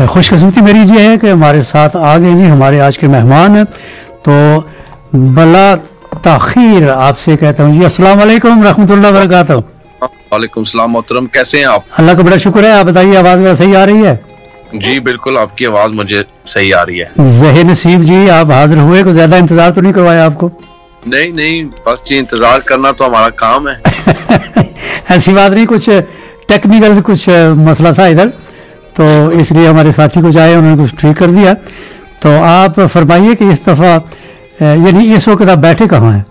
खुशकिस्मती मेरी ये है कि हमारे साथ आ गए जी हमारे आज के मेहमान। तो बला ताखीर आपसे कहता हूँ जी, अस्सलाम वालेकुम रहमतुल्लाह बरकातहू। वालेकुम सलाम मोहतरम, कैसे हैं आप? अल्लाह का बड़ा शुक्र है। आप बताइए, आवाज़ सही आ रही है? जी बिल्कुल, आपकी आवाज़ मुझे सही आ रही है। ज़हे नसीब जी, आप हाजिर हुए, को ज़्यादा इंतज़ार तो नहीं करवाया आपको? नहीं नहीं, बस जी इंतजार करना तो हमारा काम है। ऐसी बात नहीं, कुछ टेक्निकल कुछ मसला था इधर, तो इसलिए हमारे साथी को जाए, उन्होंने कुछ ठीक कर दिया। तो आप फरमाइए कि इस दफ़ा यानी इस वक्त आप बैठे कहाँ हैं?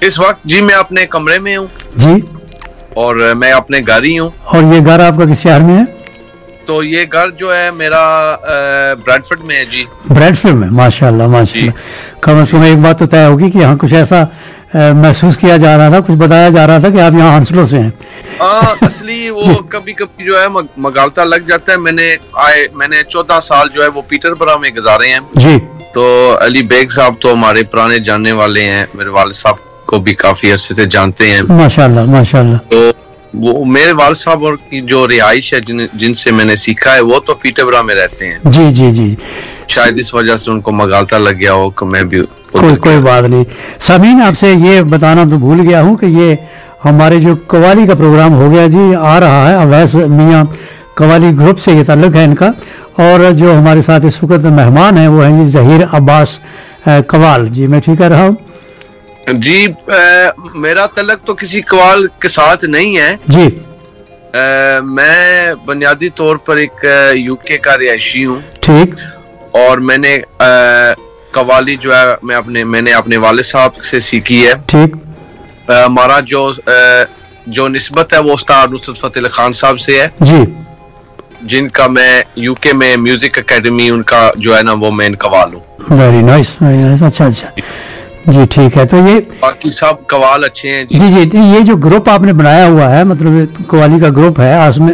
इस वक्त जी मैं अपने कमरे में हूँ जी, और मैं अपने घर ही हूँ। और ये घर आपका किस शहर में है? तो ये घर जो है मेरा ब्रैडफोर्ड में है जी। ब्रैडफोर्ड में, माशाल्लाह माशाल्लाह। कम से कम एक बात तो तय होगी कि यहाँ कुछ ऐसा महसूस किया जा रहा था, कुछ बताया जा रहा था कि आप यहाँ हंसलों से हैं। असली वो कभी कभी जो है मगालता लग जाता है। मैंने 14 साल जो है वो पीटरबरा में गुजारे हैं जी। तो अली बेग साहब तो हमारे पुराने जानने वाले हैं, मेरे वाले साहब को भी काफी अरसे से जानते हैं माशाल्लाह माशाल्लाह। तो वो मेरे वालिद साहब और की जो रिहाइश है जिनसे मैंने सीखा है वो तो पीटरबरा में रहते हैं। जी जी जी, शायद इस वजह से उनको मगालता लग गया हो कि मैं भी कोई बात नहीं। सामीन, आपसे ये बताना तो भूल गया हूँ कि ये हमारे जो कवाली का प्रोग्राम हो गया जी, आ रहा है अवैस मियाँ कवाली ग्रुप से ये ताल्लुक है इनका। और जो हमारे साथ इस वक्त मेहमान हैं वो हैं जी ज़हीर अब्बास कवाल जी। मैं ठीक कह रहा हूँ जी? मेरा तलक तो किसी कवाल के साथ नहीं है जी। मैं बुनियादी तौर पर एक यूके का रिहायशी हूँ। ठीक। और मैंने कवाली जो है मैंने अपने वालिद साहब से सीखी है। ठीक। हमारा जो निस्बत है वो उस्ताद नुसरत फतेह अली खान साहब से है जी, जिनका मैं यूके में म्यूजिक एकेडमी उनका जो है ना वो मैं कवाल हूँ। Very nice very nice. अच्छा अच्छा जी, ठीक है। तो ये बाकी सब कवाल अच्छे हैं जी जी जी। ये जो ग्रुप आपने बनाया हुआ है, मतलब कवाली का ग्रुप है, उसमें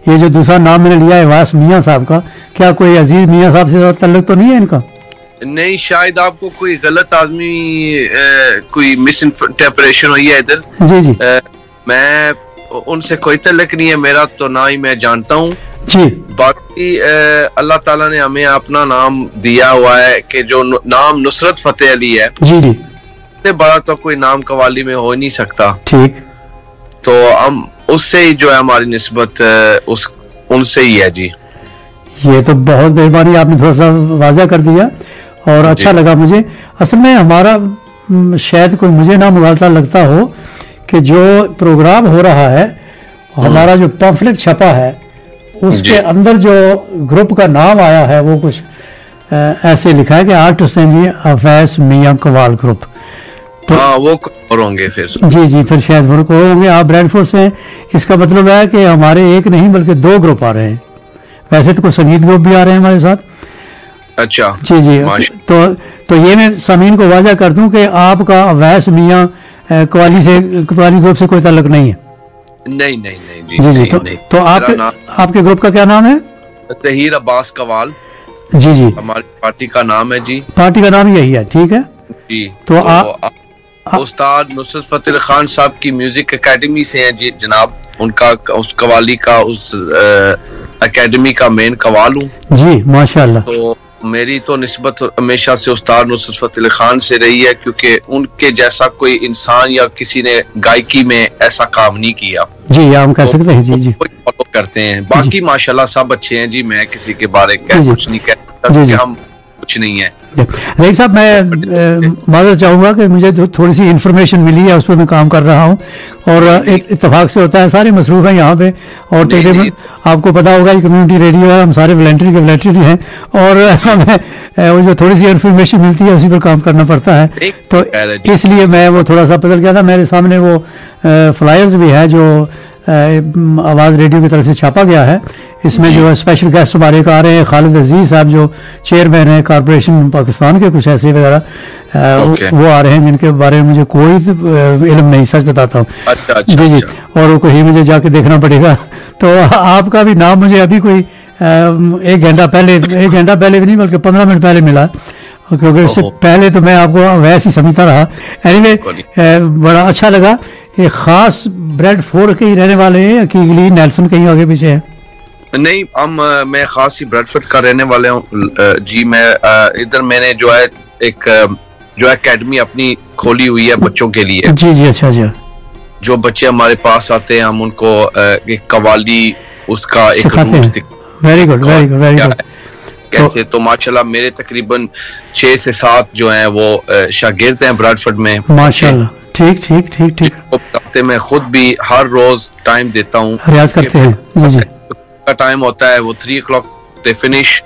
ये जो दूसरा नाम मैंने लिया है वास मियाँ साहब का, क्या कोई अजीज मियाँ साहब से ताल्लुक तो नहीं है इनका? नहीं, शायद आपको कोई गलत आदमी कोई मिस इंटरप्रेशन हुई है इधर। जी जी। मैं उनसे कोई तल्लुक नहीं है मेरा, तो ना ही मैं जानता हूँ जी। बाकी अल्लाह ताला ने हमें अपना नाम दिया हुआ है कि जो नाम नुसरत फतेह अली है जी जी, इससे बड़ा तो कोई नाम कवाली में हो नहीं सकता। ठीक। तो हम उससे ही जो है हमारी निस्बत उनसे ही है जी। ये तो बहुत मेहरबानी, आपने थोड़ा सा वाज़ा कर दिया और अच्छा लगा मुझे। असल में हमारा शायद कोई मुझे ना मुगालता लगता हो कि जो प्रोग्राम हो रहा है, हमारा जो पम्फलेट छपा है उसके अंदर जो ग्रुप का नाम आया है वो कुछ ऐसे लिखा है कि आर्टिस्ट हैं जी अवैस मियाँ कवाल ग्रुप। तो हाँ, वो और होंगे फिर। जी जी, फिर शायद वो होंगे। आप ब्रैडफोर्ड से हैं, इसका मतलब है कि हमारे एक नहीं बल्कि 2 ग्रुप आ रहे हैं। वैसे तो कुछ संगीत ग्रुप भी आ रहे हैं हमारे साथ। अच्छा जी जी। तो ये मैं सामीन को वाज़ा कर दूं कि आपका अवैस मियाँ कवाली ग्रुप से कोई ताल्लुक नहीं है? नहीं नहीं नहीं जी जी। तो आपके ग्रुप का क्या नाम है? ज़हीर अब्बास कवाल। जी जी, हमारी पार्टी का नाम है जी। पार्टी का नाम यही है, ठीक है जी। तो उस्ताद नुसरत फतेह अली खान साहब की म्यूजिक एकेडमी से हैं जी जनाब। उनका उस कवाली का उस एकेडमी का मेन कवाल हूँ जी, माशाल्लाह। तो मेरी तो निस्बत हमेशा से उस्ताद नुसरत फतेह अली खान से रही है, क्योंकि उनके जैसा कोई इंसान या किसी ने गायकी में ऐसा काम नहीं किया जी। हम कह सकते हैं जी जी, फॉलो करते हैं। बाकी माशाल्लाह सब अच्छे हैं जी। मैं किसी के बारे में कुछ नहीं कह सकता क्योंकि हम कुछ नहीं है। रहीम साहब, मैं माजरत चाहूँगा कि मुझे जो थोड़ी सी इन्फॉर्मेशन मिली है उस पर मैं काम कर रहा हूँ और एक इत्तेफाक से होता है, सारे मसरूफ़ हैं यहाँ पे और तकरीबन आपको पता होगा ये कम्युनिटी रेडियो है, हम सारे वॉलंटरी हैं और हमें वो जो थोड़ी सी इन्फॉर्मेशन मिलती है उसी पर काम करना पड़ता है। तो इसलिए मैं वो थोड़ा सा बदल गया था। मेरे सामने वो फ्लायर्स भी है जो आवाज़ रेडियो की तरफ से छापा गया है। इसमें जो स्पेशल गेस्ट हमारे आ रहे हैं, खालिद अजीज साहब जो चेयरमैन हैं कॉरपोरेशन पाकिस्तान के, कुछ ऐसे वगैरह वो आ रहे हैं जिनके बारे में मुझे कोई इल्म नहीं, सच बताता हूँ। अच्छा, जी जी। और वो कहीं मुझे जाके देखना पड़ेगा। तो आपका भी नाम मुझे अभी कोई 1 घंटा पहले भी नहीं बल्कि 15 मिनट पहले मिला, क्योंकि उससे पहले तो मैं आपको वैसे ही समझता रहा। एनीवे, बड़ा अच्छा लगा। ये खास ब्रैडफोर्ड के ही रहने वाले हैं, अकीली नेल्सन कहीं आगे पीछे है? नहीं, मैं खास ही ब्रैडफोर्ड का रहने वाले हूँ जी। मैं इधर मैंने जो है एक जो एकेडमी अपनी खोली हुई है बच्चों के लिए। जी जी, अच्छा अच्छा। जो बच्चे हमारे पास आते हैं हम उनको एक कवाली उसका एक root very good very good very good. कैसे तो माशाल्लाह मेरे तकरीबन 6 से 7 जो हैं वो शागिर्द हैं ब्रैडफोर्ड में माशाल्लाह। ठीक ठीक ठीक ठीक। मैं खुद भी हर रोज टाइम देता हूँ, रियाज करते हैं। जी जी का टाइम होता है वो 3 o'clock से फिनिश,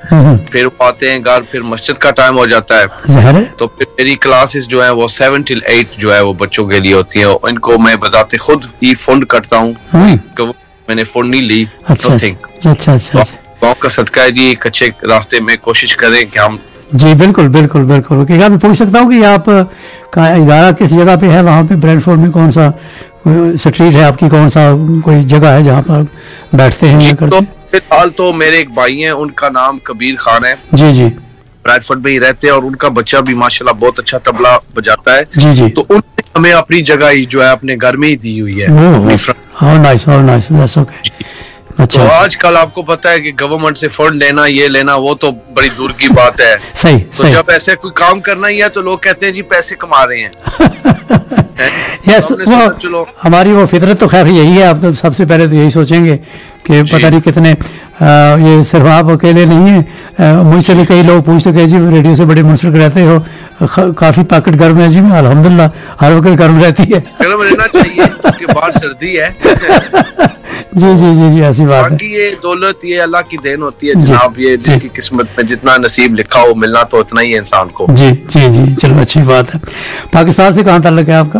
फिर वो आते हैं घर, फिर मस्जिद का टाइम हो जाता है। तो फिर मेरी क्लासेस जो है वो 7 till 8 जो है वो बच्चों के लिए होती है। इनको मैं बताते खुद ही फंड करता हूँ, मैंने फंड नहीं ली। अच्छा। गाँव का सदका है जी, एक अच्छे रास्ते में कोशिश करें कि हम। जी बिल्कुल बिल्कुल बिल्कुल। क्या मैं पूछ सकता हूँ कि आप का इदारा किस जगह पे है? वहाँ पे ब्रैडफोर्ड में कौन सा स्ट्रीट है आपकी, कौन सा कोई जगह है जहाँ पर बैठते हैं? तो फिलहाल तो मेरे एक भाई हैं, उनका नाम कबीर खान है। जी जी, ब्रैडफोर्ड में ही रहते हैं और उनका बच्चा भी माशाल्लाह बहुत अच्छा तबला बजाता है। जी जी, तो उन्होंने हमें अपनी जगह ही जो है अपने घर में ही दी हुई है। How nice how nice, that's okay. अच्छा, तो आजकल आपको पता है कि गवर्नमेंट से फंड लेना, ये लेना, वो तो बड़ी दूर की बात है। सही तो सही। जब ऐसे कोई काम करना ही है तो लोग कहते हैं जी पैसे कमा रहे हैं। यस, वो हमारी वो फितरत तो खैर यही है। आप तो सबसे पहले तो यही सोचेंगे कि पता नहीं कितने ये सिर्फ आप अकेले नहीं है, मुझसे भी कई लोग पूछते कि जी रेडियो से बड़े मुंसलिक रहते हो, काफी पॉकेट गर्म है। जी अल्हम्दुलिल्लाह हर वक्त गर्म रहती है। गर्म रहना चाहिए क्योंकि बाहर सर्दी है। जी जी जी जी, ऐसी बात है। बाकी ये दौलत ये अल्लाह की देन होती है जनाब, ये जिसकी किस्मत में जितना नसीब लिखा हो मिलना तो उतना ही है इंसान को। जी जी जी, चलो अच्छी बात है। पाकिस्तान से कहाँ ताल्लुक है आपका?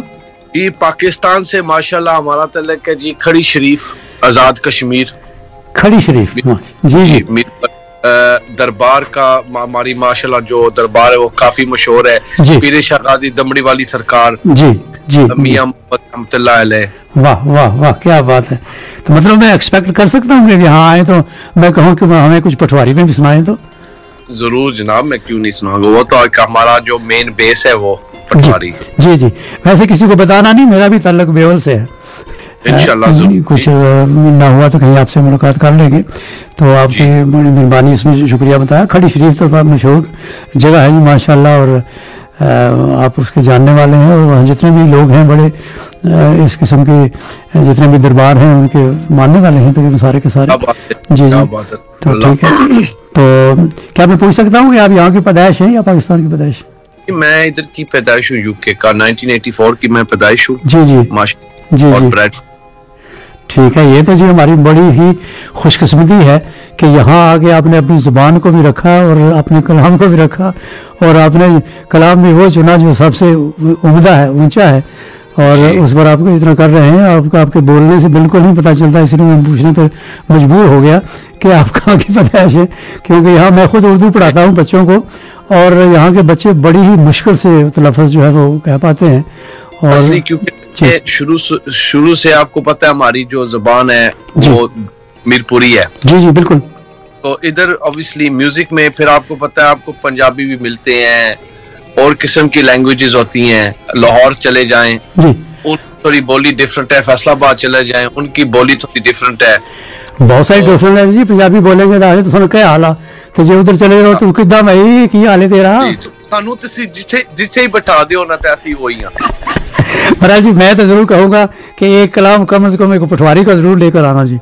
जी पाकिस्तान से माशाल्लाह हमारा ताल्लुक है जी खड़ी शरीफ, आजाद कश्मीर। खड़ी शरीफ, जी जी। दरबार का हमारी माशाल्लाह जो दरबार है वो काफी मशहूर है। पीर शाह गाजी दमड़ी वाली सरकार, जी जी, मियां मोहम्मद रहमतुल्लाह अलैह। वाह वाह वाह, क्या बात है। तो मतलब मैं एक्सपेक्ट कर सकता हूँ कि यहाँ आए तो मैं कहूँ कि हमें कुछ पटवारी में भी सुनाए तो? जरूर जनाब, मैं क्यों नहीं सुनाऊंगा। वो तो हमारा जो मेन बेस है वो पटवारी। जी जी, वैसे किसी को बताना नहीं, मेरा भी ताल्लुक बेवल से है। इंशाल्लाह कुछ ना हुआ तो कहीं आपसे मुलाकात कर लेंगे। तो आपकी बड़ी मेहरबानी, इसमें शुक्रिया बताया। खड़ी शरीफ तो मशहूर जगह है जी माशाल्लाह, और आप उसके जानने वाले हैं। और वहाँ जितने भी लोग हैं बड़े इस किस्म के जितने भी दरबार हैं उनके मानने वाले हैं तकरीबन सारे के सारे। जी जी, तो ठीक है। तो क्या मैं पूछ सकता हूँ कि आप यहाँ की पैदाइश है या पाकिस्तान की पैदाइश? मैं इधर की पैदाइश हूँ, यूके का 1984 की मैं पैदाइश हूँ। जी जी जी जी, ठीक है। ये तो जी हमारी बड़ी ही खुशकिस्मती है कि यहाँ आके आपने अपनी जुबान को भी रखा और अपने कलाम को भी रखा, और आपने कलाम भी वो चुना जो सबसे उम्दा है, ऊंचा है, और उस पर आपको इतना कर रहे हैं। आपके बोलने से बिल्कुल नहीं पता चलता, इसलिए मैं पूछने पर मजबूर हो गया कि आप कहाँ की पैदाइश है। क्योंकि यहाँ मैं खुद उर्दू पढ़ाता हूँ बच्चों को, और यहाँ के बच्चे बड़ी ही मुश्किल से लफ्ज़ जो है वो कह पाते हैं। और क्योंकि शुरू से आपको पता है हमारी जो जुबान है वो मीरपुरी है। जी जी बिल्कुल। तो इधर ऑब्वियसली म्यूजिक में फिर आपको पता है आपको पंजाबी भी मिलते हैं और किस्म की लैंग्वेजेस होती हैं। लाहौर चले जाएं जी, थोड़ी बोली डिफरेंट है। फैसलाबाद चले जाएं उनकी बोली थोड़ी डिफरेंट है। बहुत सारी डिफरेंट है जी। पंजाबी बोलेंगे तो सुन क्या हाल तो जो उधर चले जाओ तो किदा भाई की हाल है तेरा? सानू जिथे ही बैठा दियो ना तो ऐसी वही महाराज जी, मैं तो जरूर कहूंगा कि एक कलाम कम से कम एक पटवारी का जरूर लेकर आना जी।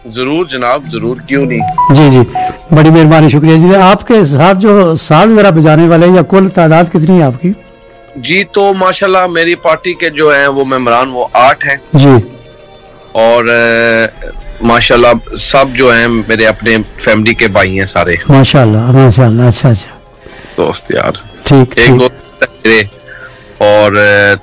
जरूर जनाब, जरूर, क्यों नहीं। जी जी, बड़ी मेहरबानी, शुक्रिया जी। आपके साथ जो साज वगैरह बजाने वाले या कुल तादाद कितनी है आपकी? जी तो माशाल्लाह मेरी पार्टी के जो हैं वो मेंबरान वो 8 हैं जी, और माशाल्लाह सब जो हैं मेरे अपने फैमिली के भाई हैं सारे। माशाल्लाह माशाल्लाह, अच्छा अच्छा, दोस्त यार। ठीक, एक दोस्त मेरे और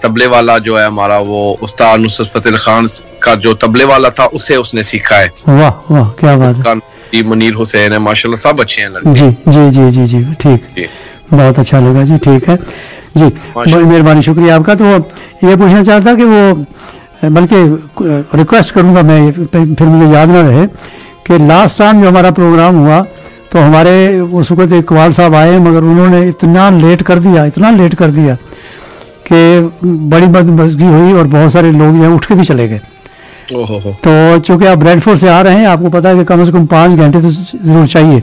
तबले वाला जो है हमारा वो उस्ताद नुसरत फतेह खान का जो तबले वाला था उससे उसने सीखा है। वाह वाह, क्या बात है। मुनीर हुसैन है माशाल्लाह, सब अच्छे हैं लड़के। जी जी जी जी जी, ठीक, बहुत अच्छा लगा जी। ठीक है जी, बड़ी मेहरबानी, शुक्रिया आपका। तो ये पूछना चाहता कि वो, बल्कि रिक्वेस्ट करूंगा मैं, फिर मुझे याद ना रहे कि लास्ट टाइम जो हमारा प्रोग्राम हुआ तो हमारे उस वक्त इकबाल साहब आए, मगर उन्होंने इतना लेट कर दिया कि बड़ी बदमज़गी हुई और बहुत सारे लोग यहाँ उठ के भी चले गए। तो चूंकि आप ब्रेडफोर्ड से आ रहे हैं, आपको पता है कि कम से कम 5 घंटे तो जरूर चाहिए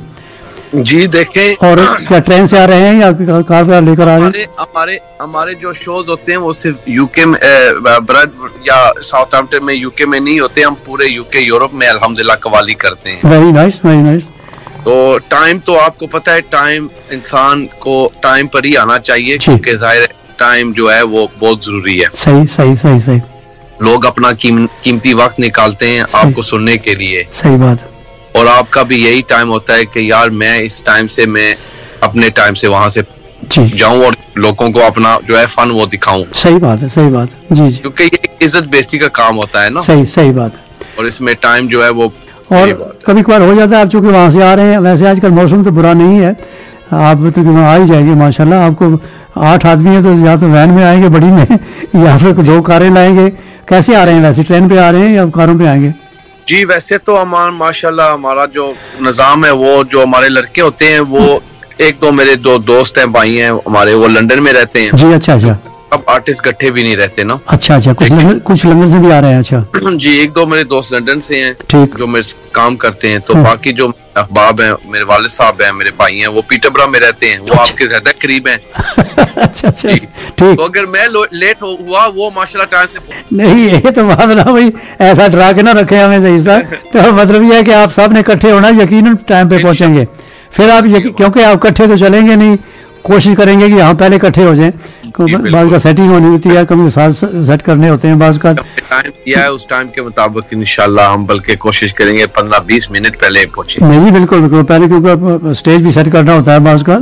जी। देखें, और क्या ट्रेन से आ रहे हैं या कार पे लेकर आ रहे हैं? हमारे जो शोज होते हैं वो सिर्फ यूके में या साउथहैम्पटन में, यूके में नहीं होते। हम पूरे यूके यूरोप में अल्हम्दुलिल्लाह कवाली करते हैं। Very nice, very nice. तो टाइम तो आपको पता है, टाइम इंसान को टाइम पर ही आना चाहिए, क्योंकि जाहिर टाइम जो है वो बहुत जरूरी है। सही सही सही सही। लोग अपना कीमती वक्त निकालते हैं आपको सुनने के लिए। सही बात। और आपका भी यही टाइम होता है कि यार मैं इस टाइम से, मैं अपने टाइम से वहां से जाऊं और लोगों को अपना जो है फन वो दिखाऊं। सही बात है, सही बात जी जी। क्योंकि ये इज्जत बेइज्जती का काम होता है ना। सही सही बात। और इसमें टाइम जो है वो, और कभी कभार हो जाता है, आप चूंकि वहां से आ रहे हैं, वैसे आजकल मौसम तो बुरा नहीं है, आप तो आ ही जाएंगे माशाल्लाह। आपको 8 आदमी है, तो या तो वैन में आएंगे बड़ी में, या फिर 2 कारें लाएंगे। कैसे आ रहे हैं वैसे, ट्रेन पे आ रहे हैं या कारों पे आएंगे? जी वैसे तो माशाल्लाह हमारा जो निज़ाम है, वो जो हमारे लड़के होते हैं, वो 1-2 मेरे 2 दोस्त हैं, भाई हैं हमारे, वो लंदन में रहते हैं जी। अच्छा अच्छा। अब आर्टिस्ट इकट्ठे भी नहीं रहते ना। अच्छा अच्छा। कुछ लंदन से भी आ रहे हैं? अच्छा जी। 1-2 मेरे दोस्त लंदन से हैं, ठीक, जो मेरे काम करते हैं। तो बाकी जो अहबाब हैं, मेरे वालिद साहब हैं, मेरे भाई हैं, वो पीटरबरा में रहते हैं। वो आपके ज्यादा करीब हैं। अच्छा अच्छा, ठीक। तो अगर मैं लेट हुआ, वो माशाल्लाह टाइम से नहीं, ये तो बात ना भाई, ऐसा डरा के ना रखे हमें सही सा। तो मतलब ये है कि आप सब ने इकट्ठे होना, यकीनन टाइम पे पहुंचेंगे। फिर आप क्योंकि आप इकट्ठे तो चलेंगे नहीं, कोशिश करेंगे कि हम पहले इकट्ठे हो जाएं। बात का सेटिंग होनी होती है, कभी साथ सेट करने होते हैं। बात का टाइम दिया है, उस टाइम के मुताबिक इंशाल्लाह हम बल्कि कोशिश करेंगे 15-20 मिनट पहले पहुंचे। नहीं जी, बिल्कुल बिल्कुल पहले, क्योंकि स्टेज भी सेट करना होता है बात का।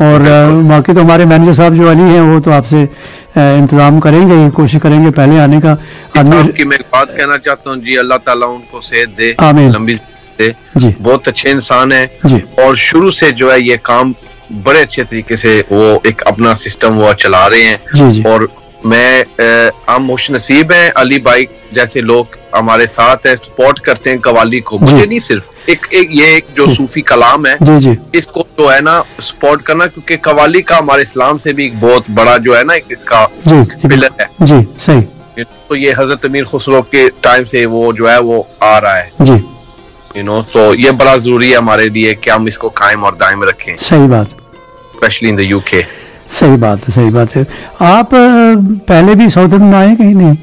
और बाकी तो हमारे मैनेजर साहब जो अली हैं, वो तो आपसे इंतजाम करेंगे, कोशिश करेंगे पहले आने का। की मैं बात कहना चाहता हूँ जी, अल्लाह ताला उनको सेहत दे, लंबी दे जी। बहुत अच्छे इंसान है जी, और शुरू से जो है ये काम बड़े अच्छे तरीके से वो एक अपना सिस्टम वो चला रहे हैं जी जी। और मैं हम खुशनसीब हैं, अली भाई जैसे लोग हमारे साथ है, सपोर्ट करते हैं कवाली को। मुझे नहीं सिर्फ एक जो सूफी कलाम है जी जी, इसको तो है ना सपोर्ट करना, क्योंकि कवाली का हमारे इस्लाम से भी एक बहुत बड़ा जो है ना एक इसका पिलर है जी। सही। तो ये हजरत अमीर खुसरो के टाइम से वो जो है वो आ रहा है जी। तो ये बड़ा जरूरी है हमारे लिए कि हम इसको कायम और दायम रखें। सही बात, स्पेशली इन द यूके। सही बात है, सही बात है। आप पहले भी साउथ में आए कहीं? नहीं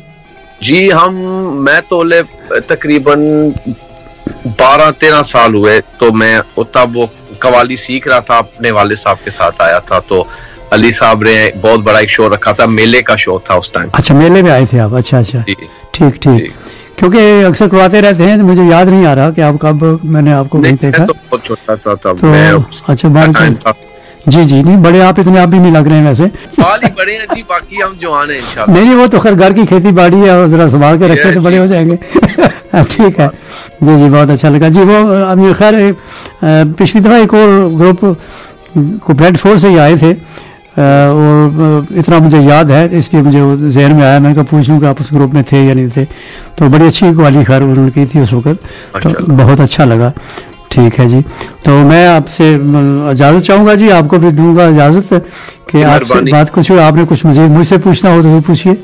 जी, मैं तो तकरीबन 12-13 साल हुए, तो मैं तब वो कवाली सीख रहा था, अपने वाले साहब के साथ आया था। तो अली साहब ने बहुत बड़ा एक शो रखा था, मेले का शो था उस टाइम। अच्छा, मेले में आए थे आप? अच्छा अच्छा, ठीक ठीक। क्योंकि अक्सर करवाते रहते हैं, तो मुझे याद नहीं आ रहा कि आप कब मैंने आपको नहीं देखा। तो बहुत छोटा था तब तो, मैं। अच्छा बात जी जी। नहीं बड़े आप इतने आप भी नहीं लग रहे हैं वैसे। बाल ही बड़े हैं जी, बाकी हम जवान हैं इंशाल्लाह। नहीं वो तो खैर घर की खेती बाड़ी है, और जरा संभाल के रखे तो बड़े हो जाएंगे। ठीक है जी जी, बहुत अच्छा लगा जी। वो अभी खैर पिछली दफा एक और ग्रुप को ब्रेडफोर्ड से ही आए थे, और इतना मुझे याद है, इसलिए मुझे जहन में आया। मैंने कहा पूछ लूँ कि आप उस ग्रुप में थे या नहीं थे। तो बड़ी अच्छी कवाली खैर उन्होंने की थी उस वक्त, तो बहुत अच्छा लगा। ठीक है जी, तो मैं आपसे इजाज़त चाहूँगा जी, आपको भी दूंगा इजाज़त कि आपसे बात कुछ हो, आपने कुछ मुझसे पूछना हो तो पूछिए।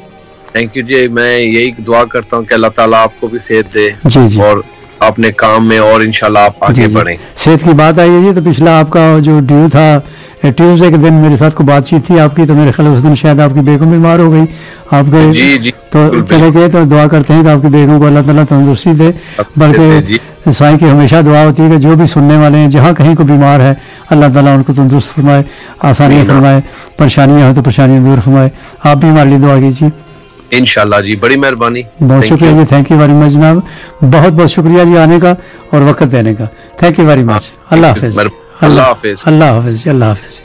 थैंक यू जी, मैं यही दुआ करता हूँ कि अल्लाह ताला आपको भी सेहत दे जी जी, और अपने काम में और इंशाल्लाह आप आगे बढ़ें। सेहत की बात आई है जी, तो पिछला आपका जो ड्यू था ट्यूसडे के दिन मेरे साथ को बातचीत थी आपकी, तो मेरे ख्याल उस दिन शायद आपकी बेगम बीमार हो गई, आप गए जी, तो चले गए। तो दुआ करते हैं कि आपकी बेगम को अल्लाह ताला तंदुरुस्ती दे, बल्कि साईं की हमेशा दुआ होती है कि जो भी सुनने वाले हैं, जहाँ कहीं को बीमार है, अल्लाह ताला उनको तंदुरुस्त फरमाए, आसानियाँ फरमाए, परेशानियाँ हो तो परेशानियाँ दूर फरमाए। आप भी हमारे लिए दुआ कीजिए इंशाल्लाह जी। बड़ी मेहरबानी, बहुत शुक्रिया जी। थैंक यू वेरी मच जनाब, बहुत बहुत शुक्रिया जी आने का और वक्त देने का। Thank you very much. Allah Hafiz, Allah Hafiz, Allah Hafiz, Allah Hafiz.